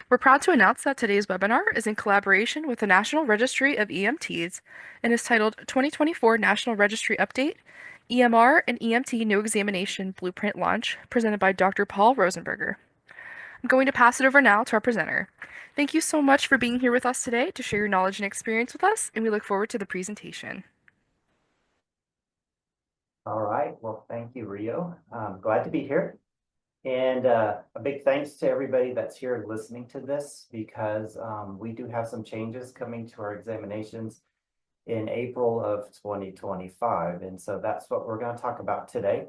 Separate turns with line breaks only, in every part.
We're proud to announce that today's webinar is in collaboration with the National Registry of EMTs and is titled 2024 National Registry Update, EMR and EMT New Examination Blueprint Launch, presented by Dr. Paul Rosenberger. I'm going to pass it over now to our presenter. Thank you so much for being here with us today to share your knowledge and experience with us, and we look forward to the presentation.
All right, well, thank you, Rio. I'm glad to be here. And a big thanks to everybody that's here listening to this because we do have some changes coming to our examinations in April of 2025. And so that's what we're going to talk about today.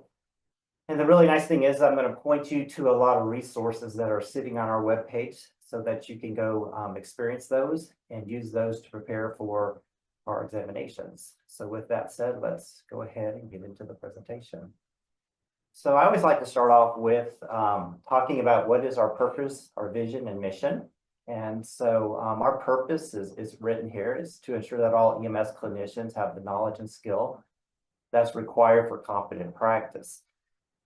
And the really nice thing is I'm going to point you to a lot of resources that are sitting on our webpage so that you can go experience those and use those to prepare for our examinations. So with that said, let's go ahead and get into the presentation. So I always like to start off with talking about what is our purpose, our vision, and mission. And so our purpose is written here is to ensure that all EMS clinicians have the knowledge and skill that's required for competent practice.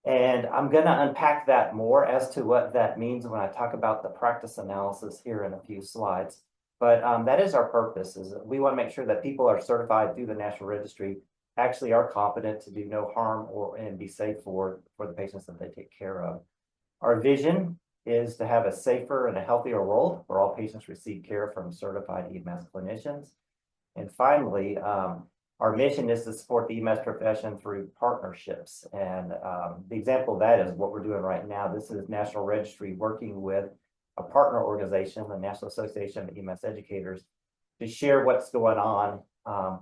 And I'm going to unpack that more as to what that means when I talk about the practice analysis here in a few slides. But that is our purpose, is we want to make sure that people are certified through the National Registry actually are competent to do no harm and be safe for the patients that they take care of. Our vision is to have a safer and a healthier world where all patients receive care from certified EMS clinicians. And finally, our mission is to support the EMS profession through partnerships. And the example of that is what we're doing right now. This is National Registry working with a partner organization, the National Association of EMS Educators, to share what's going on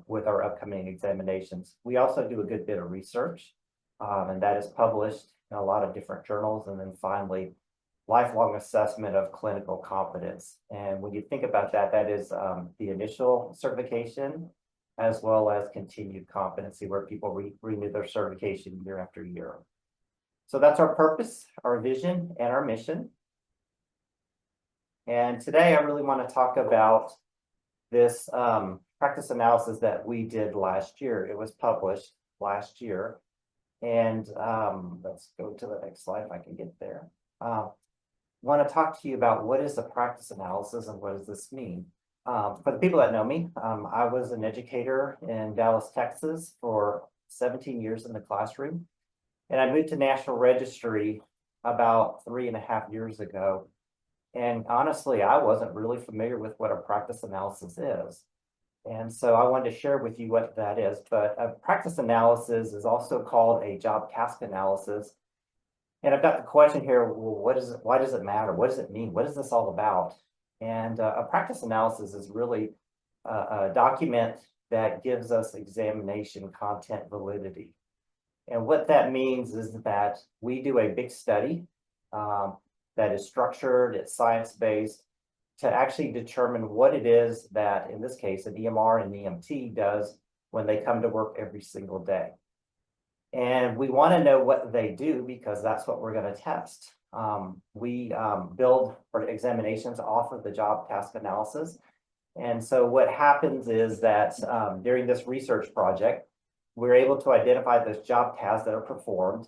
with our upcoming examinations. We also do a good bit of research, and that is published in a lot of different journals. And then finally, lifelong assessment of clinical competence. And when you think about that, that is the initial certification as well as continued competency where people renew their certification year after year. So that's our purpose, our vision, and our mission. And today I really want to talk about this practice analysis that we did last year. It was published last year. And let's go to the next slide if I can get there. Want to talk to you about what is a practice analysis and what does this mean? For the people that know me, I was an educator in Dallas, Texas for 17 years in the classroom. And I moved to National Registry about 3.5 years ago. And honestly, I wasn't really familiar with what a practice analysis is. And so I wanted to share with you what that is. But a practice analysis is also called a job task analysis. And I've got the question here, well, what is it? Why does it matter? What does it mean? What is this all about? And a practice analysis is really a document that gives us examination content validity. And what that means is that we do a big study that is structured, it's science-based, to actually determine what it is that, in this case, an EMR and EMT does when they come to work every single day. And we want to know what they do because that's what we're going to test. We build for examinations off of the job task analysis. And so what happens is that during this research project, we're able to identify those job tasks that are performed.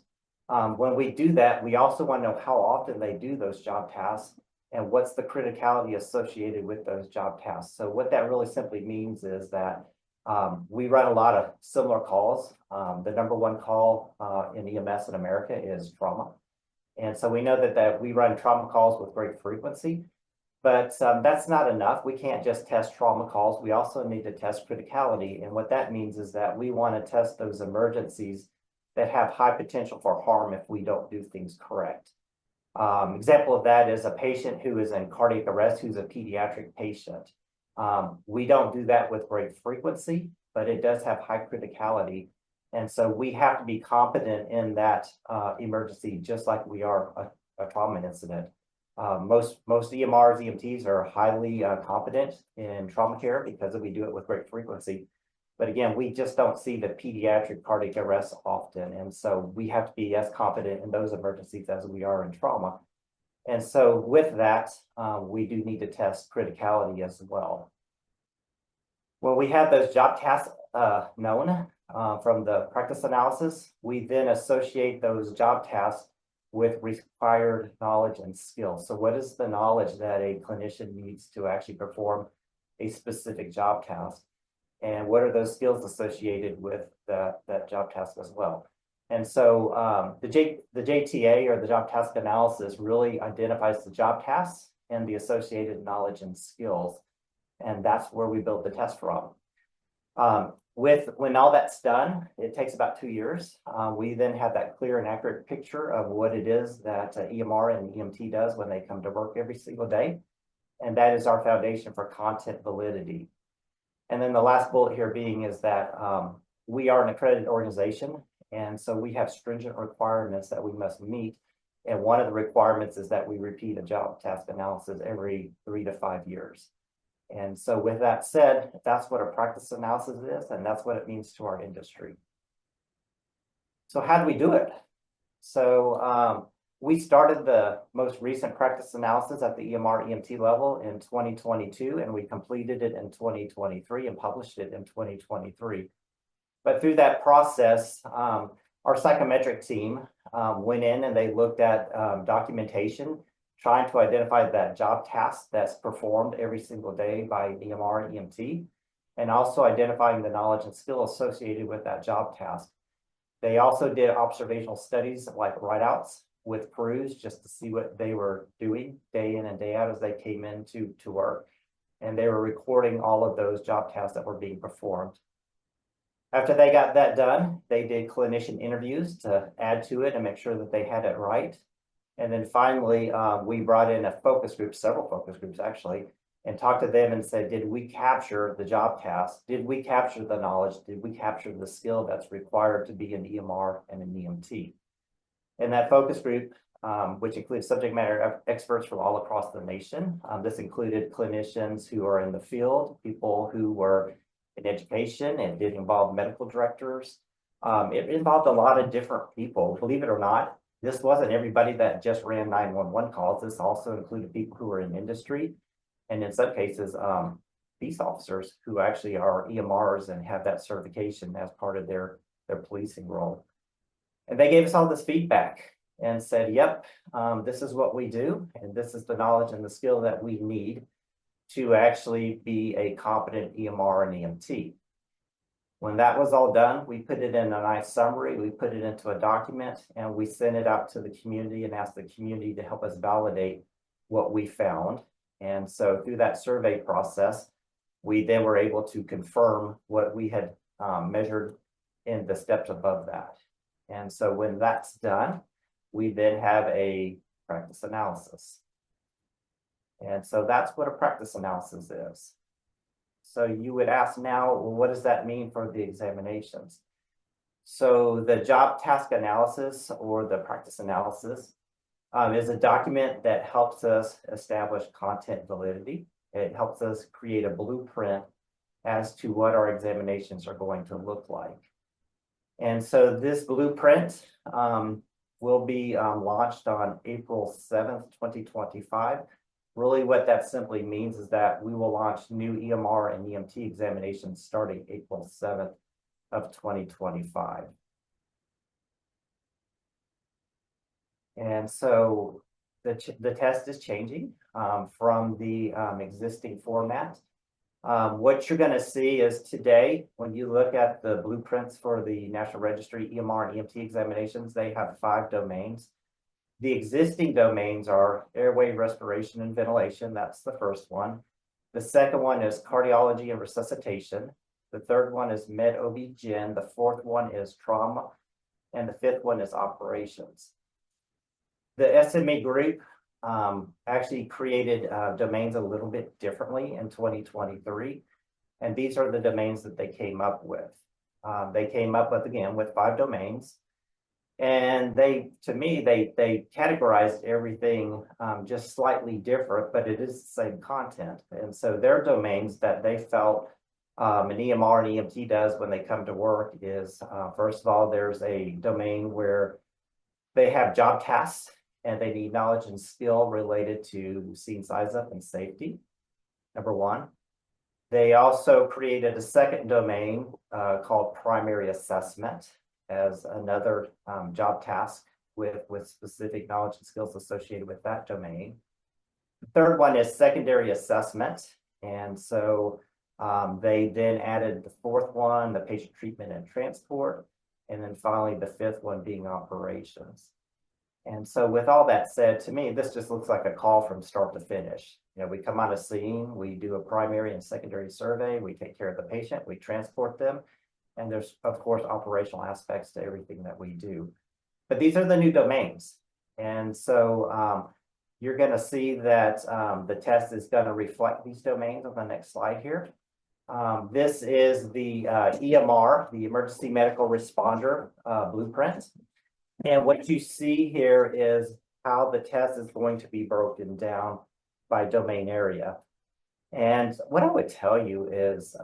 When we do that, we also want to know how often they do those job tasks and what's the criticality associated with those job tasks. So what that really simply means is that we run a lot of similar calls. The number one call in EMS in America is trauma. And so we know that we run trauma calls with great frequency, but that's not enough. We can't just test trauma calls. We also need to test criticality. And what that means is that we want to test those emergencies that have high potential for harm if we don't do things correct. Example of that is a patient who is in cardiac arrest, who's a pediatric patient. We don't do that with great frequency, but it does have high criticality. And so we have to be competent in that emergency, just like we are a trauma incident. Most EMRs, EMTs are highly competent in trauma care because we do it with great frequency. But again, we just don't see the pediatric cardiac arrest often. And so we have to be as competent in those emergencies as we are in trauma. And so with that, we do need to test criticality as well. When we have those job tasks known from the practice analysis, we then associate those job tasks with required knowledge and skills. So what is the knowledge that a clinician needs to actually perform a specific job task? And what are those skills associated with that job task as well? And so the JTA, or the job task analysis, really identifies the job tasks and the associated knowledge and skills. And that's where we build the test from. When all that's done, it takes about 2 years. We then have that clear and accurate picture of what it is that EMR and EMT does when they come to work every single day. And that is our foundation for content validity. And then the last bullet here being is that we are an accredited organization. And so we have stringent requirements that we must meet. And one of the requirements is that we repeat a job task analysis every 3 to 5 years. And so with that said, that's what a practice analysis is, and that's what it means to our industry. So how do we do it? So we started the most recent practice analysis at the EMR EMT level in 2022, and we completed it in 2023 and published it in 2023. But through that process, our psychometric team went in and they looked at documentation, trying to identify that job task that's performed every single day by EMR and EMT, and also identifying the knowledge and skill associated with that job task. They also did observational studies like write-outs with crews just to see what they were doing day in and day out as they came in to work. And they were recording all of those job tasks that were being performed. After they got that done, they did clinician interviews to add to it and make sure that they had it right. And then finally, we brought in a focus group, several focus groups actually, and talked to them and said, did we capture the job task? Did we capture the knowledge? Did we capture the skill that's required to be an EMR and an EMT? And that focus group, which includes subject matter experts from all across the nation. This included clinicians who are in the field, people who were in education, and did involve medical directors. It involved a lot of different people, believe it or not. This wasn't everybody that just ran 911 calls. This also included people who were in industry, and in some cases, police officers who actually are EMRs and have that certification as part of their policing role. And they gave us all this feedback and said, yep, this is what we do, and this is the knowledge and the skill that we need to actually be a competent EMR and EMT. When that was all done, we put it in a nice summary, we put it into a document, and we sent it out to the community and asked the community to help us validate what we found. And so through that survey process, we then were able to confirm what we had measured in the steps above that. And so when that's done, we then have a practice analysis. And so that's what a practice analysis is. So you would ask now, well, what does that mean for the examinations? So the job task analysis, or the practice analysis, is a document that helps us establish content validity. It helps us create a blueprint as to what our examinations are going to look like. And so this blueprint will be launched on April 7th, 2025. Really what that simply means is that we will launch new EMR and EMT examinations starting April 7th of 2025. And so the test is changing from the existing format. What you're going to see is today, when you look at the blueprints for the National Registry EMR and EMT examinations, they have 5 domains. The existing domains are airway, respiration, and ventilation. That's the first one. The second one is cardiology and resuscitation. The third one is med OB-GYN. The fourth one is trauma. And the fifth one is operations. The SME group actually created domains a little bit differently in 2023. And these are the domains that they came up with. They came up with, again, with 5 domains. And to me, they categorized everything just slightly different, but it is the same content. And so their domains that they felt an EMR and EMT does when they come to work is, first of all, there's a domain where they have job tasks and they need knowledge and skill related to scene size up and safety, number one. They also created a second domain called primary assessment as another job task with specific knowledge and skills associated with that domain. The third one is secondary assessment. And so they then added the fourth one, the patient treatment and transport, and then finally the fifth one being operations. And so with all that said, to me, this just looks like a call from start to finish. You know, we come on a scene, we do a primary and secondary survey, we take care of the patient, we transport them, and there's, of course, operational aspects to everything that we do. But these are the new domains. And so you're going to see that the test is going to reflect these domains on the next slide here. This is the EMR, the Emergency Medical Responder blueprint. And what you see here is how the test is going to be broken down by domain area. And what I would tell you is,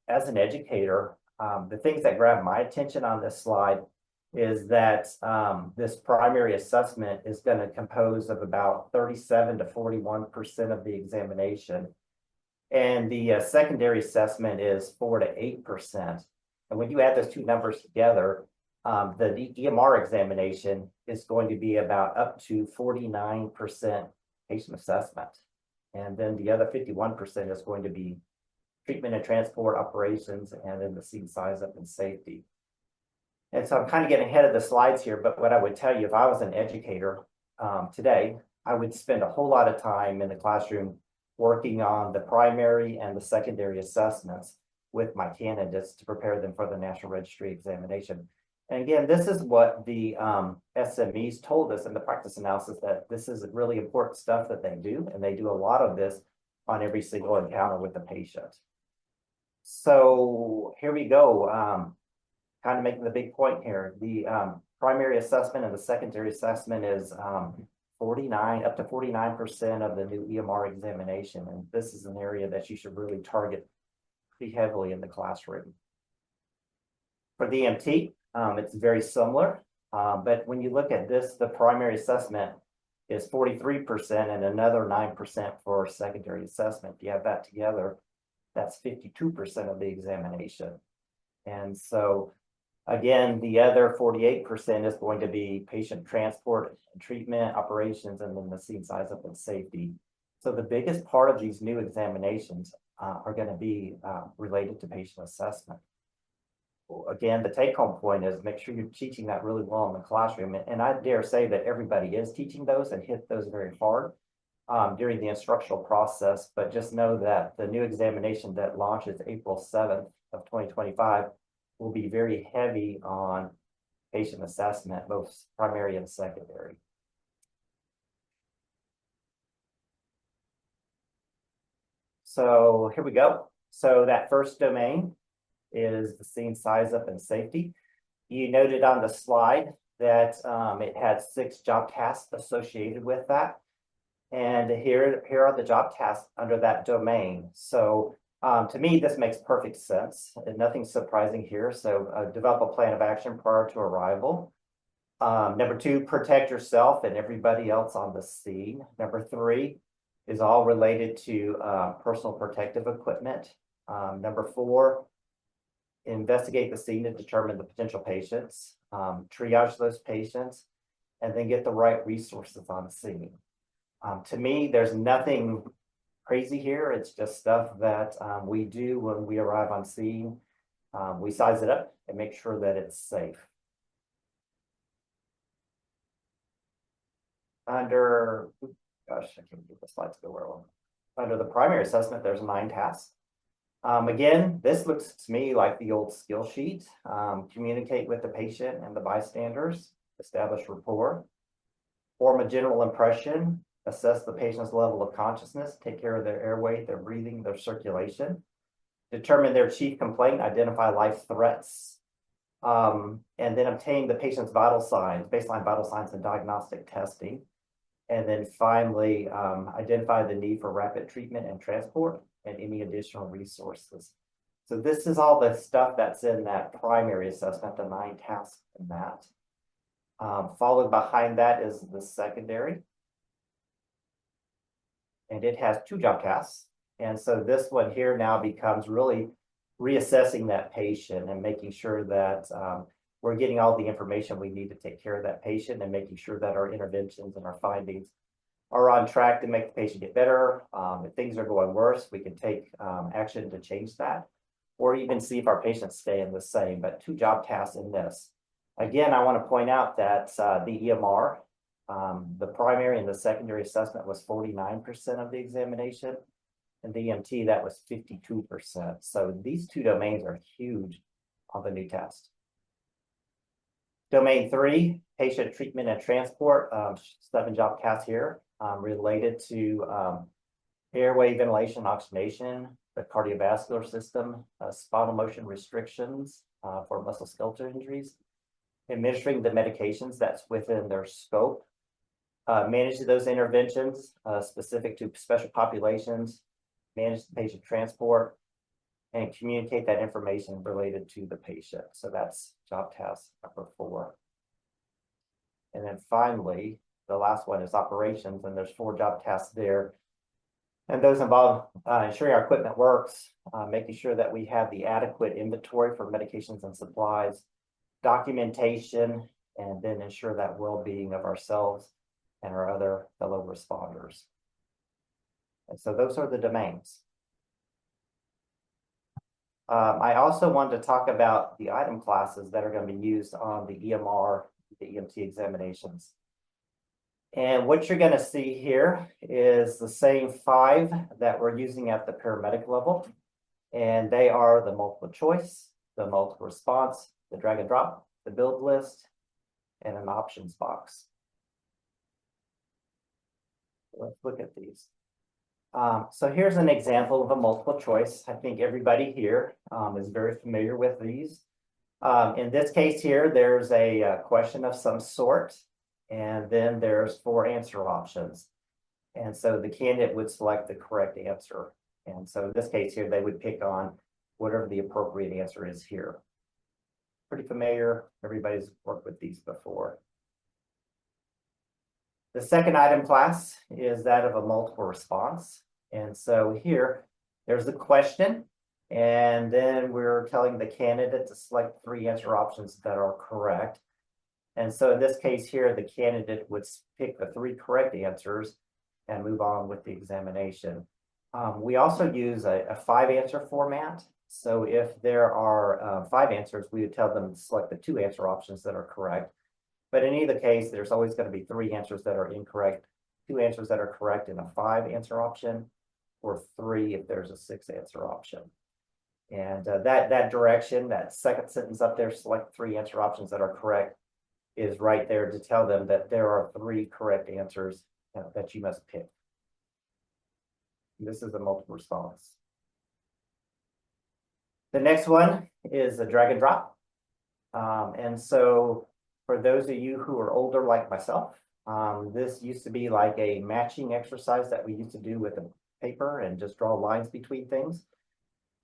as an educator, the things that grab my attention on this slide is that this primary assessment is going to compose of about 37 to 41% of the examination. And the secondary assessment is 4 to 8%. And when you add those two numbers together, the EMR examination is going to be about up to 49% patient assessment. And then the other 51% is going to be treatment and transport operations, and then the scene size up and safety. And so I'm kind of getting ahead of the slides here, but what I would tell you, if I was an educator today, I would spend a whole lot of time in the classroom working on the primary and the secondary assessments with my candidates to prepare them for the National Registry examination. And again, this is what the SMEs told us in the practice analysis, that this is really important stuff that they do, and they do a lot of this on every single encounter with the patient. So here we go, kind of making the big point here. The primary assessment and the secondary assessment is up to 49% of the new EMR examination. And this is an area that you should really target pretty heavily in the classroom. For the EMT, it's very similar, but when you look at this, the primary assessment is 43% and another 9% for secondary assessment. If you have that together, that's 52% of the examination. And so again, the other 48% is going to be patient transport, treatment, operations, and then the scene size up and safety. So the biggest part of these new examinations are going to be related to patient assessment. Again, the take-home point is make sure you're teaching that really well in the classroom. And I dare say that everybody is teaching those and hit those very hard during the instructional process. But just know that the new examination that launches April 7th of 2025 will be very heavy on patient assessment, both primary and secondary. So here we go. So that first domain is the scene size up and safety. You noted on the slide that it had 6 job tasks associated with that. And here are the job tasks under that domain. So to me, this makes perfect sense and nothing surprising here. So develop a plan of action prior to arrival. Number 2, protect yourself and everybody else on the scene. Number 3 is all related to personal protective equipment. Number 4, investigate the scene to determine the potential patients, triage those patients, and then get the right resources on scene. To me, there's nothing crazy here. It's just stuff that we do when we arrive on scene. We size it up and make sure that it's safe. Under, gosh, I can't get the slides to go where I want. Under the primary assessment, there's 9 tasks. Again, this looks to me like the old skill sheet. Communicate with the patient and the bystanders, establish rapport, form a general impression, assess the patient's level of consciousness, take care of their airway, their breathing, their circulation, determine their chief complaint, identify life threats, and then obtain the patient's vital signs, baseline vital signs and diagnostic testing. And then finally, identify the need for rapid treatment and transport and any additional resources. So this is all the stuff that's in that primary assessment, the 9 tasks in that. Followed behind that is the secondary. And it has 2 job tasks. And so this one here now becomes really reassessing that patient and making sure that we're getting all the information we need to take care of that patient and making sure that our interventions and our findings are on track to make the patient get better. If things are going worse, we can take action to change that, or even see if our patients stay in the same. But 2 job tasks in this. Again, I want to point out that the EMR, the primary and the secondary assessment was 49% of the examination, and the EMT, that was 52%. So these 2 domains are huge on the new test. Domain 3, patient treatment and transport, 7 job tasks here related to airway ventilation, oxygenation, the cardiovascular system, spinal motion restrictions for musculoskeletal injuries, administering the medications that's within their scope, manage those interventions specific to special populations, manage the patient transport, and communicate that information related to the patient. So that's job task number 4. And then finally, the last one is operations, and there's 4 job tasks there. And those involve ensuring our equipment works, making sure that we have the adequate inventory for medications and supplies, documentation, and then ensure that well-being of ourselves and our other fellow responders. And so those are the domains. I also wanted to talk about the item classes that are going to be used on the EMR, the EMT examinations. And what you're going to see here is the same 5 that we're using at the paramedic level. And they are the multiple choice, the multiple response, the drag and drop, the build list, and an options box. Let's look at these. So here's an example of a multiple choice. I think everybody here is very familiar with these. In this case here, there's a question of some sort, and then there's 4 answer options. And so the candidate would select the correct answer. And so in this case here, they would pick on whatever the appropriate answer is here. Pretty familiar. Everybody's worked with these before. The second item class is that of a multiple response. And so here, there's the question, and then we're telling the candidate to select 3 answer options that are correct. And so in this case here, the candidate would pick the 3 correct answers and move on with the examination. We also use a 5-answer format. So if there are 5 answers, we would tell them to select the 2 answer options that are correct. But in either case, there's always going to be 3 answers that are incorrect, 2 answers that are correct in a 5-answer option, or 3 if there's a 6-answer option. And that direction, that second sentence up there, select 3 answer options that are correct, is right there to tell them that there are 3 correct answers that you must pick. This is a multiple response. The next one is a drag and drop. And so for those of you who are older like myself, this used to be like a matching exercise that we used to do with a paper and just draw lines between things.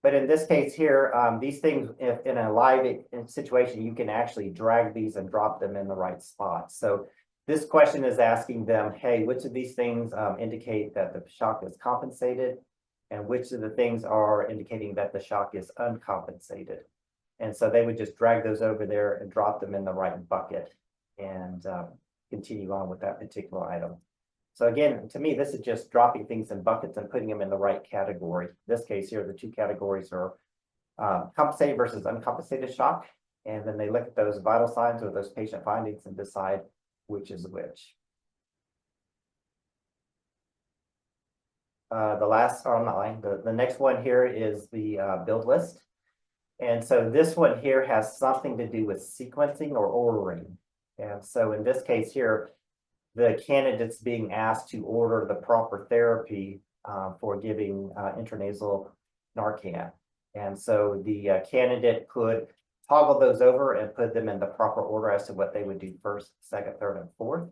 But in this case here, these things, if in a live situation, you can actually drag these and drop them in the right spot. So this question is asking them, hey, which of these things indicate that the shock is compensated, and which of the things are indicating that the shock is uncompensated? And so they would just drag those over there and drop them in the right bucket and continue on with that particular item. So again, to me, this is just dropping things in buckets and putting them in the right category. In this case here, the 2 categories are compensated versus uncompensated shock. And then they look at those vital signs or those patient findings and decide which is which. The next one here is the build list. And so this one here has something to do with sequencing or ordering. And so in this case here, the candidate's being asked to order the proper therapy for giving intranasal Narcan. And so the candidate could toggle those over and put them in the proper order as to what they would do first, second, third, and fourth.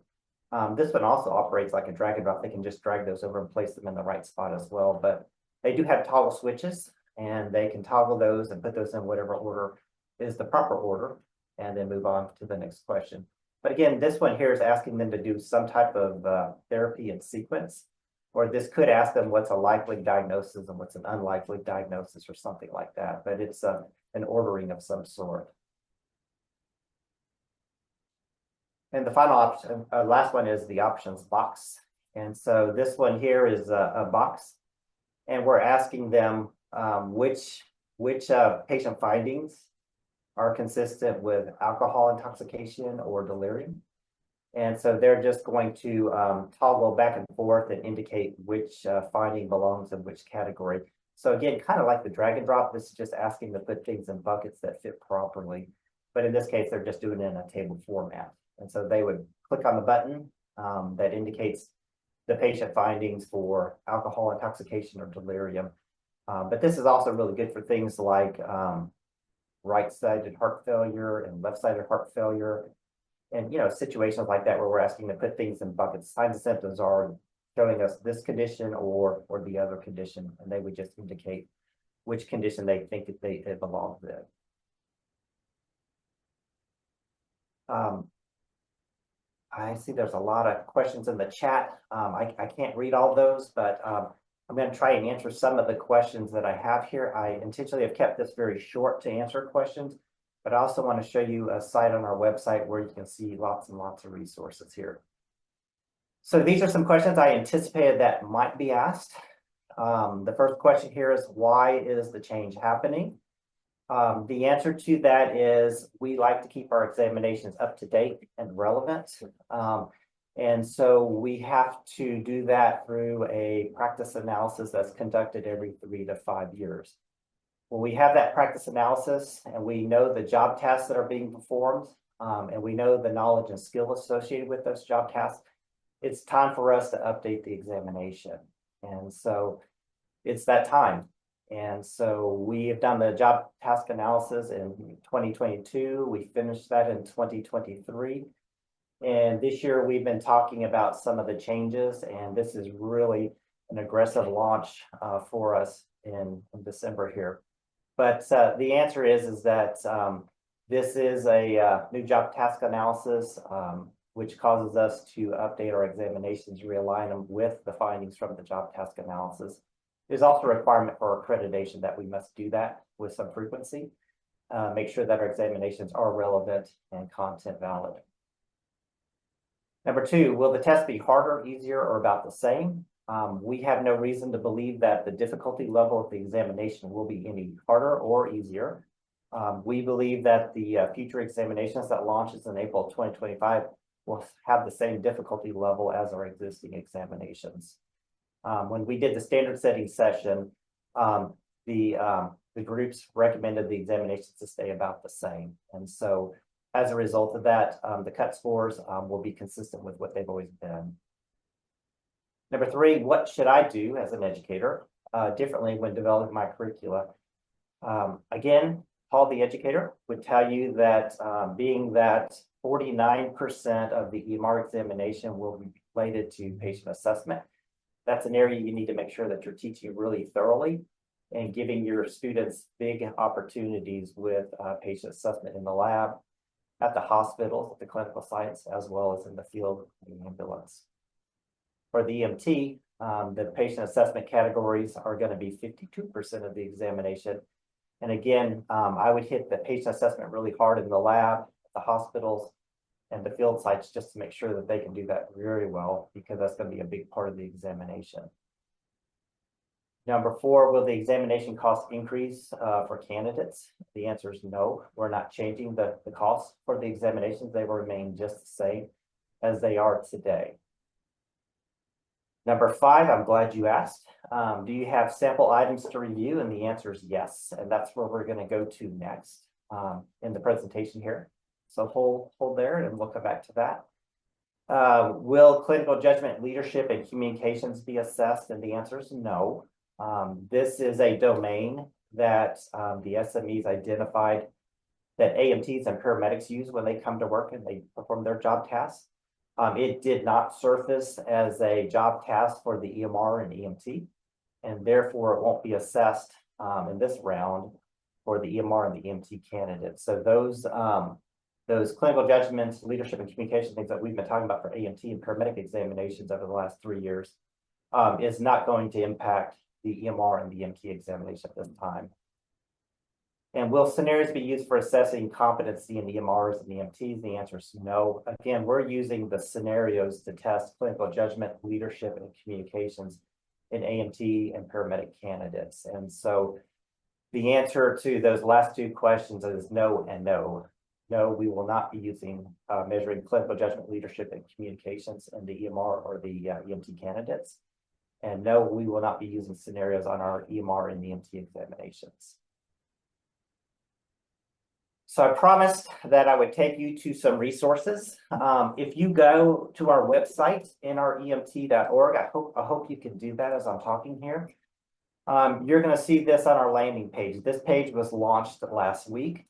This one also operates like a drag and drop. They can just drag those over and place them in the right spot as well. But they do have toggle switches, and they can toggle those and put those in whatever order is the proper order, and then move on to the next question. But again, this one here is asking them to do some type of therapy in sequence, or this could ask them what's a likely diagnosis and what's an unlikely diagnosis or something like that. But it's an ordering of some sort. And the final option, last one is the options box. And so this one here is a box, and we're asking them which patient findings are consistent with alcohol intoxication or delirium. And so they're just going to toggle back and forth and indicate which finding belongs in which category. So again, kind of like the drag and drop, this is just asking to put things in buckets that fit properly. But in this case, they're just doing it in a table format. And so they would click on the button that indicates the patient findings for alcohol intoxication or delirium. But this is also really good for things like right-sided heart failure and left-sided heart failure. And, situations like that where we're asking to put things in buckets. Signs and symptoms are showing us this condition or the other condition, and they would just indicate which condition they think that it belongs in. I see there's a lot of questions in the chat. I can't read all those, but I'm going to try and answer some of the questions that I have here. I intentionally have kept this very short to answer questions, but I also want to show you a site on our website where you can see lots and lots of resources here. So these are some questions I anticipated that might be asked. The first question here is, why is the change happening? The answer to that is we like to keep our examinations up to date and relevant. And so we have to do that through a practice analysis that's conducted every 3 to 5 years. When we have that practice analysis and we know the job tasks that are being performed, and we know the knowledge and skill associated with those job tasks, it's time for us to update the examination. And so it's that time. And so we have done the job task analysis in 2022. We finished that in 2023. And this year we've been talking about some of the changes, and this is really an aggressive launch for us in December here. But the answer is that this is a new job task analysis, which causes us to update our examinations, realign them with the findings from the job task analysis. There's also a requirement for accreditation that we must do that with some frequency, make sure that our examinations are relevant and content valid. Number 2, will the test be harder, easier, or about the same? We have no reason to believe that the difficulty level of the examination will be any harder or easier. We believe that the future examinations that launches in April 2025 will have the same difficulty level as our existing examinations. When we did the standard setting session, the groups recommended the examinations to stay about the same. And so as a result of that, the cut scores will be consistent with what they've always been. Number 3, what should I do as an educator differently when developing my curricula? Again, Paul, the educator, would tell you that being that 49% of the EMR examination will be related to patient assessment, that's an area you need to make sure that you're teaching really thoroughly and giving your students big opportunities with patient assessment in the lab, at the hospitals, at the clinical sites, as well as in the field of the ambulance. For the EMT, the patient assessment categories are going to be 52% of the examination. And again, I would hit the patient assessment really hard in the lab, the hospitals, and the field sites just to make sure that they can do that very well, because that's going to be a big part of the examination. Number 4, will the examination cost increase for candidates? The answer is no. We're not changing the costs for the examinations. They will remain just the same as they are today. Number 5, I'm glad you asked. Do you have sample items to review? And the answer is yes. And that's where we're going to go to next in the presentation here. So hold there and we'll come back to that. Will clinical judgment, leadership, and communications be assessed? And the answer is no. This is a domain that the SMEs identified that AMTs and paramedics use when they come to work and they perform their job tasks. It did not surface as a job task for the EMR and EMT, and therefore it won't be assessed in this round for the EMR and the EMT candidates. So those clinical judgments, leadership, and communication things that we've been talking about for AMT and paramedic examinations over the last 3 years is not going to impact the EMR and the EMT examination at this time. And will scenarios be used for assessing competency in EMRs and EMTs? The answer is no. Again, we're using the scenarios to test clinical judgment, leadership, and communications in AMT and paramedic candidates. And so the answer to those last two questions is no and no. No, we will not be using measuring clinical judgment, leadership, and communications in the EMR or the EMT candidates. And no, we will not be using scenarios on our EMR and EMT examinations. So I promised that I would take you to some resources. If you go to our website, nremt.org, I hope you can do that as I'm talking here. You're going to see this on our landing page. This page was launched last week,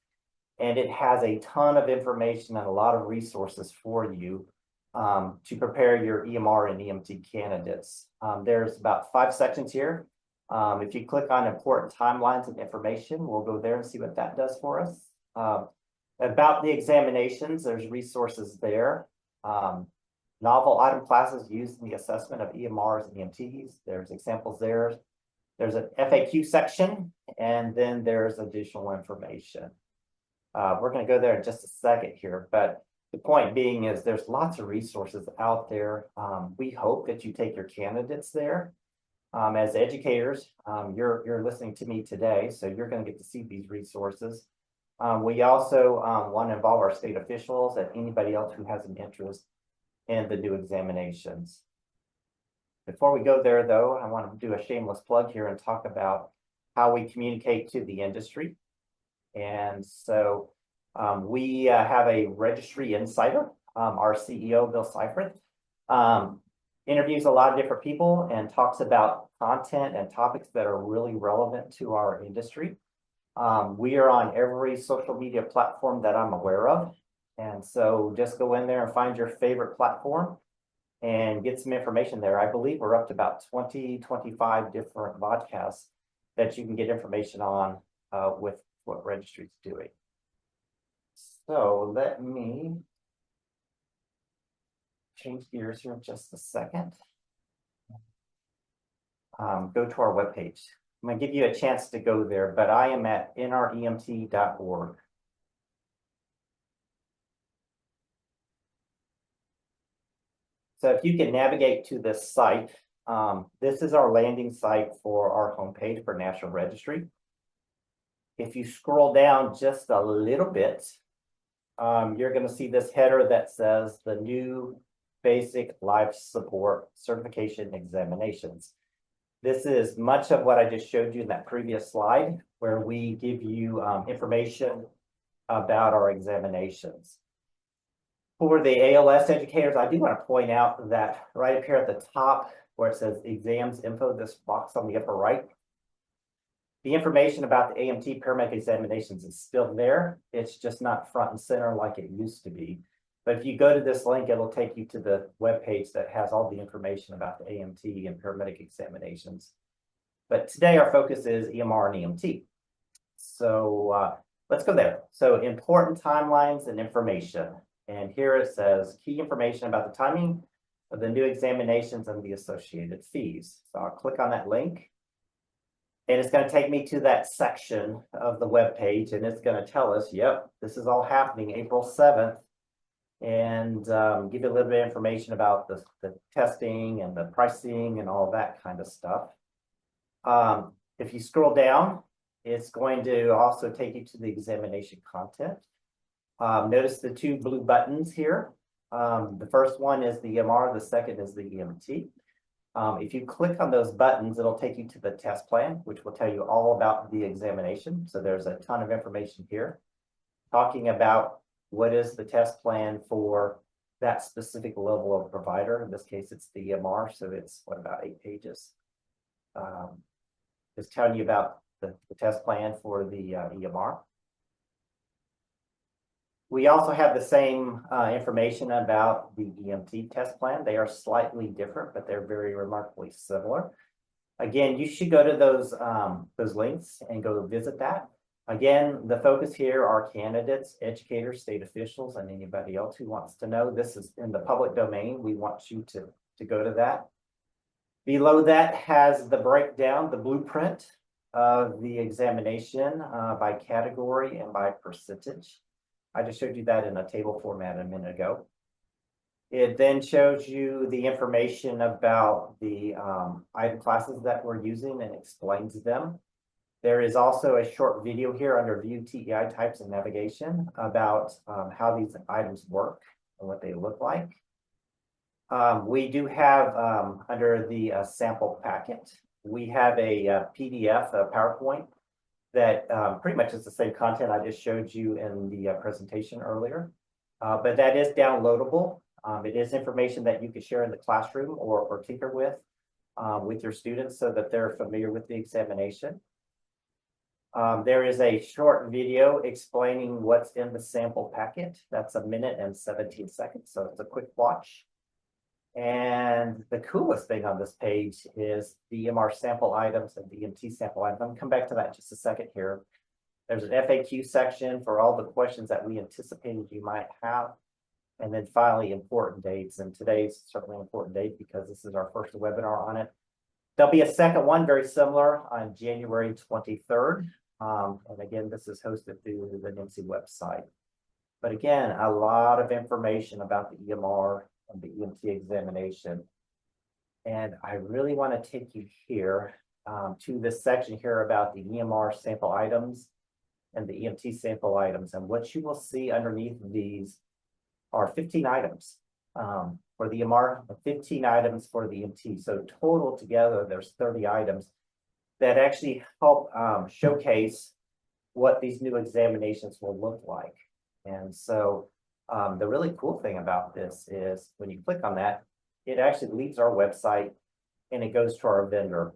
and it has a ton of information and a lot of resources for you to prepare your EMR and EMT candidates. There's about 5 sections here. If you click on important timelines and information, we'll go there and see what that does for us. About the examinations, there's resources there. Novel item classes used in the assessment of EMRs and EMTs. There's examples there. There's an FAQ section, and then there's additional information. We're going to go there in just a second here, but the point being is there's lots of resources out there. We hope that you take your candidates there. As educators, you're listening to me today, so you're going to get to see these resources. We also want to involve our state officials and anybody else who has an interest in the new examinations. Before we go there, though, I want to do a shameless plug here and talk about how we communicate to the industry. And so we have a registry insider. Our CEO, Bill Seifert, interviews a lot of different people and talks about content and topics that are really relevant to our industry. We are on every social media platform that I'm aware of. And so just go in there and find your favorite platform and get some information there. I believe we're up to about 25 different podcasts that you can get information on with what registry is doing. So let me change gears here in just a second. Go to our webpage. I'm going to give you a chance to go there, but I am at nremt.org. So if you can navigate to this site, this is our landing site for our homepage for National Registry. If you scroll down just a little bit, you're going to see this header that says the new basic life support certification examinations. This is much of what I just showed you in that previous slide, where we give you information about our examinations. For the ALS educators, I do want to point out that right up here at the top, where it says exams info, this box on the upper right, the information about the AMT paramedic examinations is still there. It's just not front and center like it used to be. But if you go to this link, it'll take you to the webpage that has all the information about the AMT and paramedic examinations. But today our focus is EMR and EMT. So let's go there. So important timelines and information. And here it says key information about the timing of the new examinations and the associated fees. So I'll click on that link. And it's going to take me to that section of the webpage, and it's going to tell us, yep, this is all happening April 7th. And give you a little bit of information about the testing and the pricing and all that kind of stuff. If you scroll down, it's going to also take you to the examination content. Notice the 2 blue buttons here. The first one is the EMR, the second is the EMT. If you click on those buttons, it'll take you to the test plan, which will tell you all about the examination. So there's a ton of information here talking about what is the test plan for that specific level of provider. In this case, it's the EMR, so it's what, about 8 pages. Just telling you about the test plan for the EMR. We also have the same information about the EMT test plan. They are slightly different, but they're very remarkably similar. Again, you should go to those links and go visit that. Again, the focus here are candidates, educators, state officials, and anybody else who wants to know. This is in the public domain. We want you to go to that. Below that has the breakdown, the blueprint of the examination by category and by percentage. I just showed you that in a table format a minute ago. It then shows you the information about the item classes that we're using and explains them. There is also a short video here under View TEI Types and Navigation about how these items work and what they look like. We do have under the sample packet, we have a PDF, a PowerPoint that pretty much is the same content I just showed you in the presentation earlier, but that is downloadable. It is information that you can share in the classroom or tinker with your students so that they're familiar with the examination. There is a short video explaining what's in the sample packet. That's 1 minute and 17 seconds, so it's a quick watch. And the coolest thing on this page is the EMR sample items and the EMT sample items. I'm gonna come back to that in just a second here. There's an FAQ section for all the questions that we anticipated you might have. And then finally, important dates. And today's certainly an important date because this is our first webinar on it. There'll be a second one very similar on January 23rd. And again, this is hosted through the NAEMSE website. But again, a lot of information about the EMR and the EMT examination. And I really want to take you here to this section here about the EMR sample items and the EMT sample items. And what you will see underneath these are 15 items for the EMR, 15 items for the EMT. So total together, there's 30 items that actually help showcase what these new examinations will look like. And so the really cool thing about this is when you click on that, it actually leaves our website and it goes to our vendor.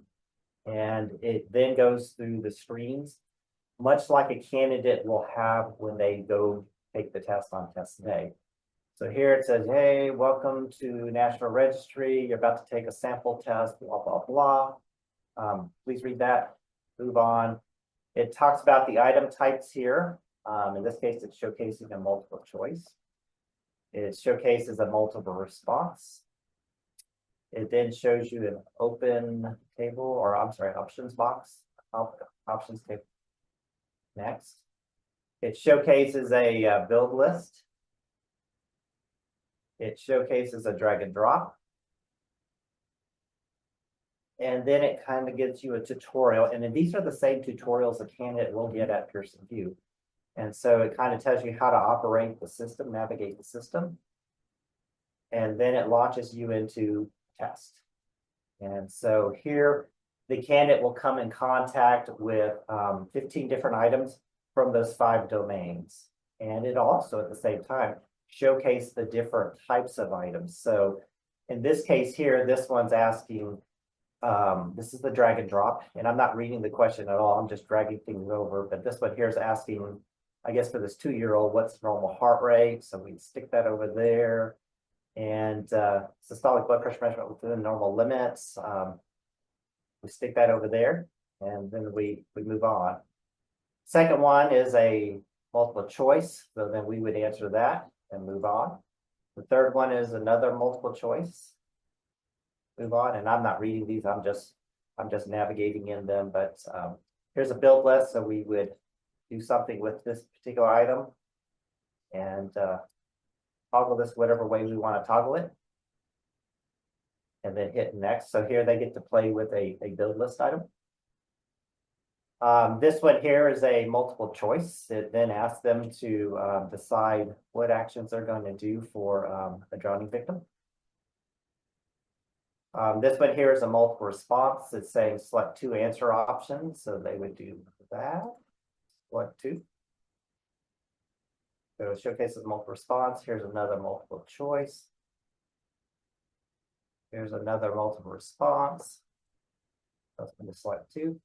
And it then goes through the screens, much like a candidate will have when they go take the test on test day. So here it says, hey, welcome to National Registry. You're about to take a sample test, blah, blah, blah. Please read that, move on. It talks about the item types here. In this case, it's showcasing a multiple choice. It showcases a multiple response. It then shows you an open table, or I'm sorry, options box, options table. Next. It showcases a build list. It showcases a drag and drop. And then it kind of gives you a tutorial. And then these are the same tutorials a candidate will get at Pearson VUE. And so it kind of tells you how to operate the system, navigate the system. And then it launches you into test. And so here, the candidate will come in contact with 15 different items from those 5 domains. And it also, at the same time, showcase the different types of items. So in this case here, this one's asking, this is the drag and drop, and I'm not reading the question at all. I'm just dragging things over. But this one here is asking, I guess for this 2-year-old, what's normal heart rate? So we stick that over there. And systolic blood pressure measurement within normal limits. We stick that over there, and then we move on. Second one is a multiple choice. So then we would answer that and move on. The third one is another multiple choice. Move on, and I'm not reading these. I'm just navigating in them. But here's a build list. So we would do something with this particular item, and toggle this whatever way we want to toggle it, and then hit next. So here they get to play with a build list item. This one here is a multiple choice. It then asks them to decide what actions they're going to do for a drowning victim. This one here is a multiple response. It's saying select 2 answer options. So they would do that. Select 2. So it showcases multiple response. Here's another multiple choice. Here's another multiple response. That's going to select 2.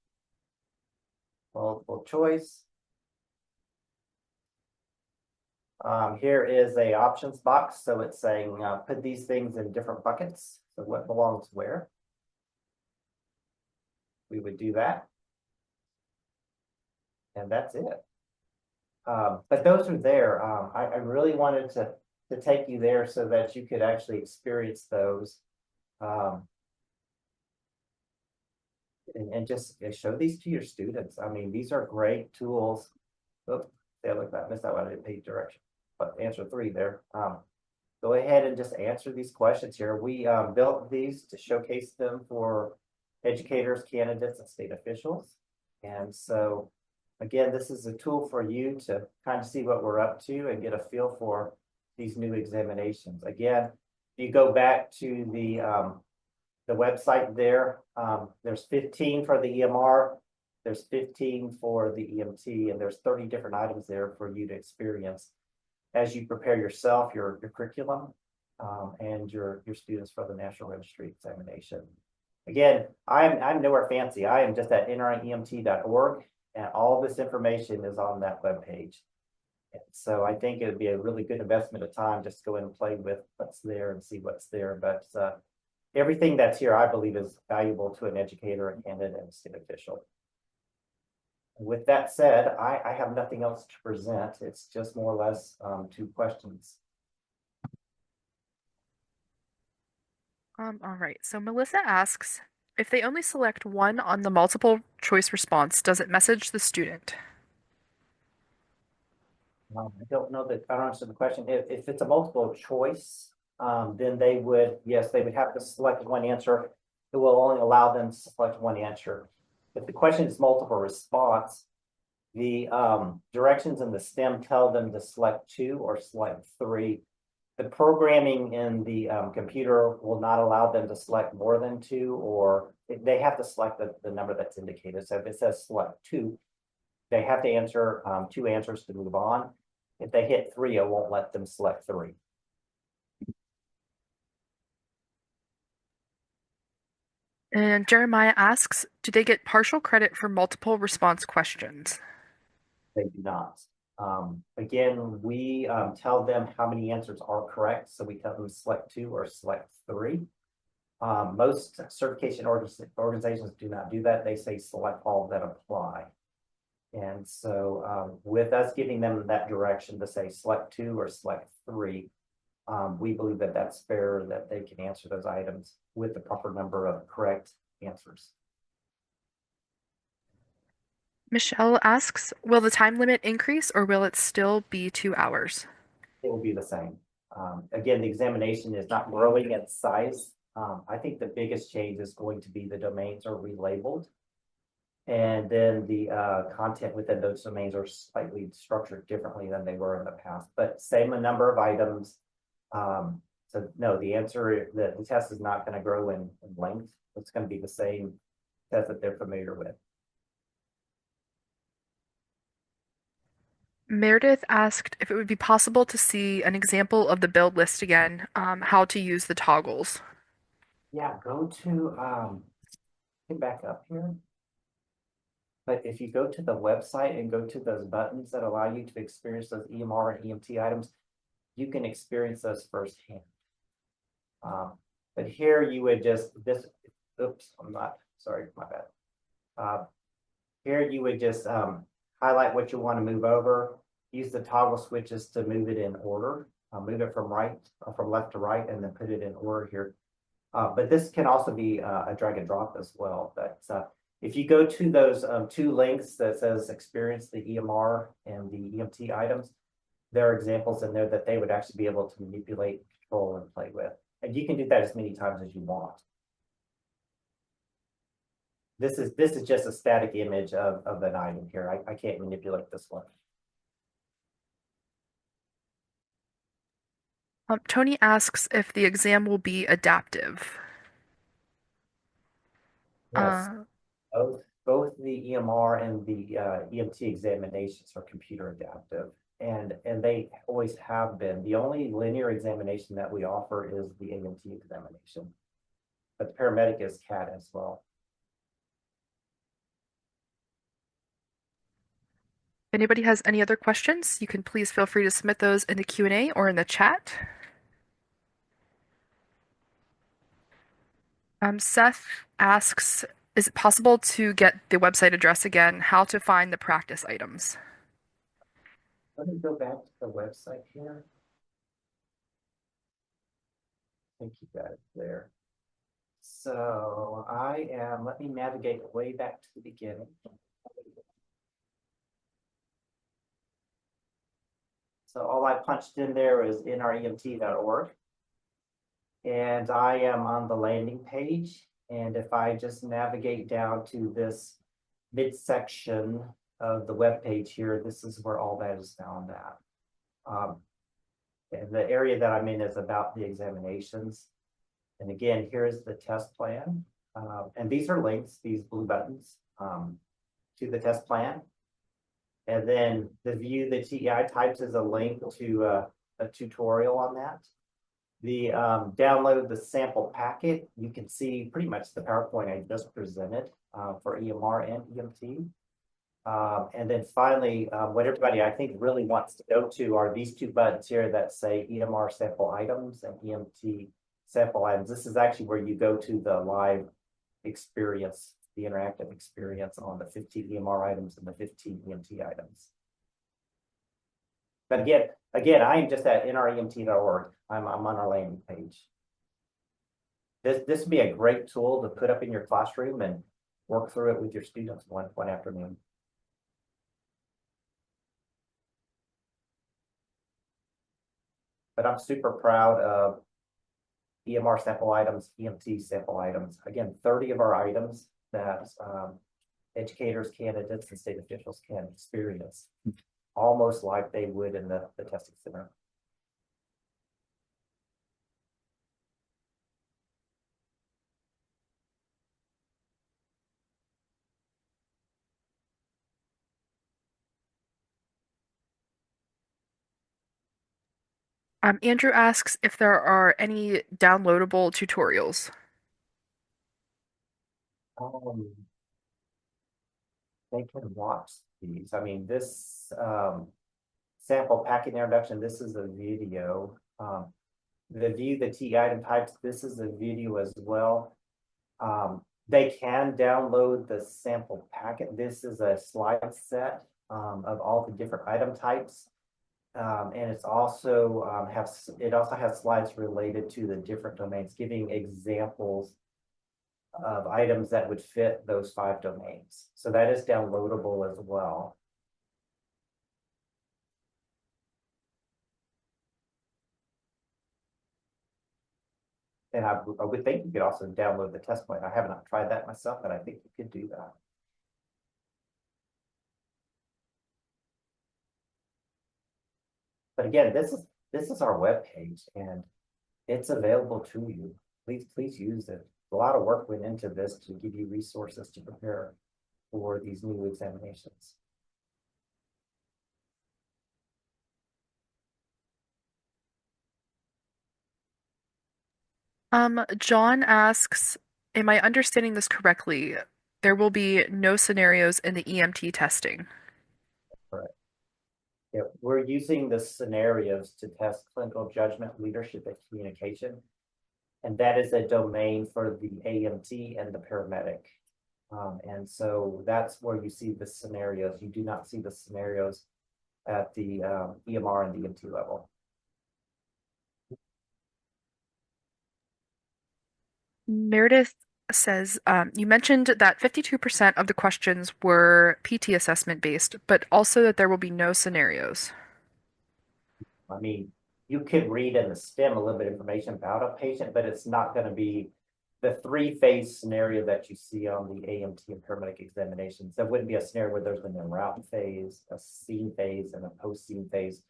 Multiple choice. Here is a options box. So it's saying put these things in different buckets. So what belongs where? We would do that. And that's it. But those are there. I really wanted to take you there so that you could actually experience those. and just show these to your students. I mean, these are great tools. Oops, yeah, look, I missed that one. I didn't pay direction. But answer three there. Go ahead and just answer these questions here. We built these to showcase them for educators, candidates, and state officials. And so, again, this is a tool for you to kind of see what we're up to and get a feel for these new examinations. Again, if you go back to the website there, there's 15 for the EMR, there's 15 for the EMT, and there's 30 different items there for you to experience as you prepare yourself, your curriculum, and your students for the National Registry examination. Again, I'm nowhere fancy. I am just at nremt.org, and all this information is on that webpage. So I think it would be a really good investment of time just to go in and play with what's there and see what's there. But everything that's here, I believe, is valuable to an educator, a candidate, and a state official. With that said, I have nothing else to present. It's just more or less two questions.
All right. So Melissa asks, if they only select one on the multiple choice response, does it message the student?
I don't know that I don't answer the question. If it's a multiple choice, then they would, yes, they would have to select one answer. It will only allow them to select one answer. If the question is multiple response, the directions in the STEM tell them to select two or select three. The programming in the computer will not allow them to select more than two, or they have to select the number that's indicated. So if it says select two, they have to answer two answers to move on. If they hit three, it won't let them select three.
And Jeremiah asks, do they get partial credit for multiple response questions?
They do not. Again, we tell them how many answers are correct. So we tell them select two or select three. Most certification organizations do not do that. They say select all that apply. And so with us giving them that direction to say select two or select three, we believe that that's fair, that they can answer those items with the proper number of correct answers.
Michelle asks, will the time limit increase or will it still be 2 hours?
It will be the same. Again, the examination is not growing in size. I think the biggest change is going to be the domains are relabeled. And then the content within those domains are slightly structured differently than they were in the past, but same number of items. So no, the answer, the test is not going to grow in length. It's going to be the same test that they're familiar with.
Meredith asked if it would be possible to see an example of the build list again, how to use the toggles.
Yeah, go to get back up here. But if you go to the website and go to those buttons that allow you to experience those EMR and EMT items, you can experience those firsthand. But here you would just oops, I'm not sorry, my bad. Here you would just highlight what you want to move over, use the toggle switches to move it in order, move it from left to right, and then put it in order here. But this can also be a drag and drop as well. But if you go to those two links that says experience the EMR and the EMT items, there are examples in there that they would actually be able to manipulate, control, and play with. And you can do that as many times as you want. This is just a static image of an item here. I can't manipulate this one.
Tony asks if the exam will be adaptive.
Yes,
Uh,
both the EMR and the EMT examinations are computer adaptive, and they always have been. The only linear examination that we offer is the EMT examination, but the paramedic is CAT as well.
if anybody has any other questions, you can please feel free to submit those in the Q&A or in the chat. Seth asks, is it possible to get the website address again, how to find the practice items?
Let me go back to the website here. I think you got it there. So let me navigate way back to the beginning. So all I punched in there is nremt.org. And I am on the landing page. And if I just navigate down to this midsection of the web page here, this is where all that is found at. And the area that I'm in is about the examinations. And again, here's the test plan. And these are links, these blue buttons, to the test plan. And then the view the TEI types is a link to a tutorial on that. The download the sample packet, you can see pretty much the PowerPoint I just presented for EMR and EMT. And then finally, what everybody I think really wants to go to are these two buttons here that say EMR sample items and EMT sample items. This is actually where you go to the live experience, the interactive experience on the 15 EMR items and the 15 EMT items. But again, I am just at nremt.org. I'm on our landing page. This would be a great tool to put up in your classroom and work through it with your students one afternoon. But I'm super proud of EMR sample items, EMT sample items. Again, 30 of our items that educators, candidates, and state officials can experience almost like they would in the testing center.
Andrew asks if there are any downloadable tutorials.
They can watch these. I mean, this sample packet introduction, this is a video. The view the T item types, this is a video as well. They can download the sample packet. This is a slide set of all the different item types. And it's also it also has slides related to the different domains, giving examples of items that would fit those 5 domains. So that is downloadable as well. And I would think you could also download the test plan. I have not tried that myself, but I think you could do that. But again, this is our web page and it's available to you. Please use it. A lot of work went into this to give you resources to prepare for these new examinations.
John asks, am I understanding this correctly? There will be no scenarios in the EMT testing.
Correct. Yeah, we're using the scenarios to test clinical judgment, leadership, and communication. And that is a domain for the AMT and the paramedic. And so that's where you see the scenarios. You do not see the scenarios at the EMR and EMT level.
Meredith says, you mentioned that 52% of the questions were PT assessment based, but also that there will be no scenarios.
I mean, you could read in the STEM a little bit of information about a patient, but it's not going to be the 3-phase scenario that you see on the AMT and paramedic examinations. There wouldn't be a scenario where there's an en route phase, a scene phase, and a post-scene phase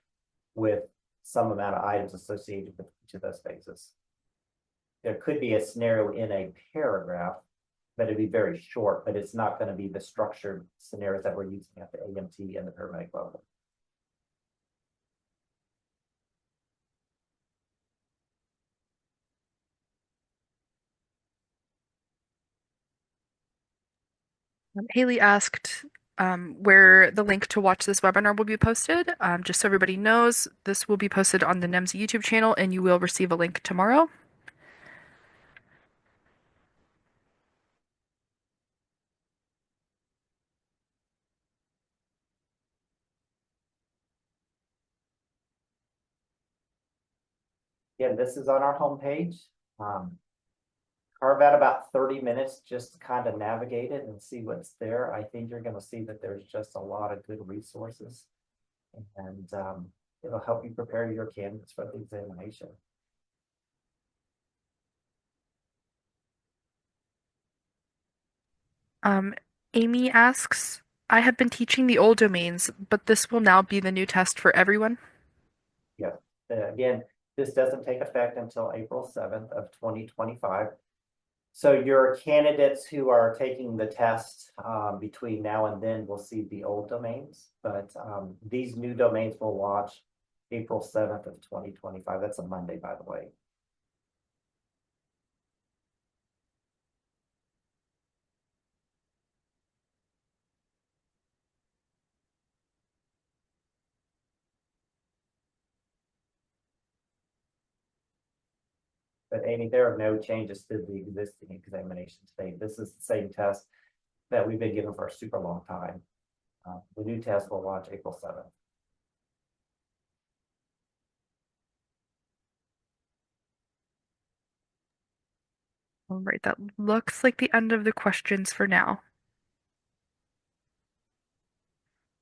with some amount of items associated with each of those phases. There could be a scenario in a paragraph, but it'd be very short, but it's not going to be the structured scenarios that we're using at the AMT and the paramedic level.
Haley asked where the link to watch this webinar will be posted. Just so everybody knows, this will be posted on the NAEMSE YouTube channel and you will receive a link tomorrow.
Again, this is on our homepage. carve out about 30 minutes just to kind of navigate it and see what's there. I think you're gonna see that there's just a lot of good resources. And it'll help you prepare your candidates for the examination.
Um, Amy asks, I have been teaching the old domains, but this will now be the new test for everyone.
Yes. Again, this doesn't take effect until April 7th of 2025. So your candidates who are taking the test between now and then will see the old domains, but these new domains will launch April 7th of 2025. That's a Monday, by the way. But Amy, there are no changes to the existing examination today. This is the same test that we've been given for a super long time. The new test will launch April 7th.
All right, that looks like the end of the questions for now.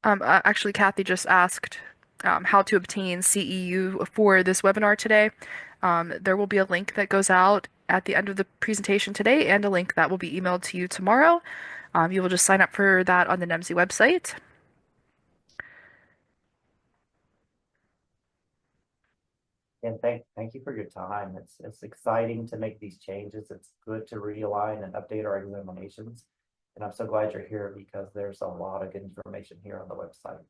Actually, Kathy just asked how to obtain CEU for this webinar today. There will be a link that goes out at the end of the presentation today and a link that will be emailed to you tomorrow. You will just sign up for that on the NAEMSE website.
And thank you for your time. It's exciting to make these changes. It's good to realign and update our examinations. And I'm so glad you're here because there's a lot of good information here on the website.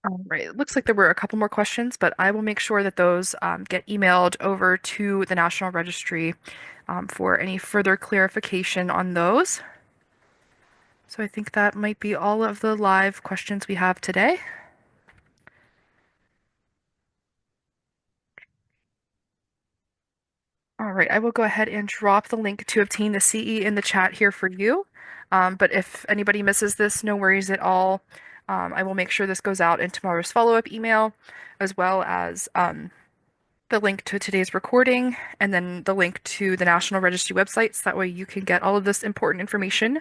All right, it looks like there were a couple more questions, but I will make sure that those get emailed over to the National Registry for any further clarification on those. So I think that might be all of the live questions we have today. All right, I will go ahead and drop the link to obtain the CE in the chat here for you. But if anybody misses this, no worries at all. I will make sure this goes out in tomorrow's follow-up email, as well as the link to today's recording, and then the link to the National Registry websites. That way you can get all of this important information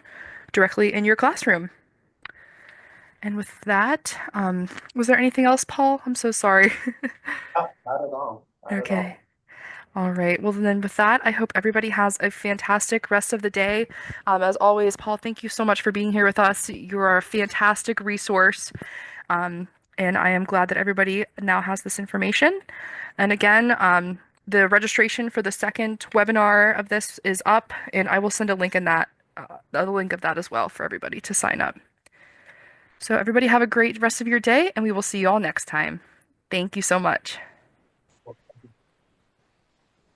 directly in your classroom. And with that, was there anything else, Paul? I'm so sorry.
Oh, not at all. Not at
Okay.
all.
All right. Well, then with that, I hope everybody has a fantastic rest of the day. As always, Paul, thank you so much for being here with us. You are a fantastic resource. Um, and I am glad that everybody now has this information. And again, the registration for the second webinar of this is up, and I will send a link in that, the link of that as well for everybody to sign up. So everybody have a great rest of your day, and we will see you all next time. Thank you so much.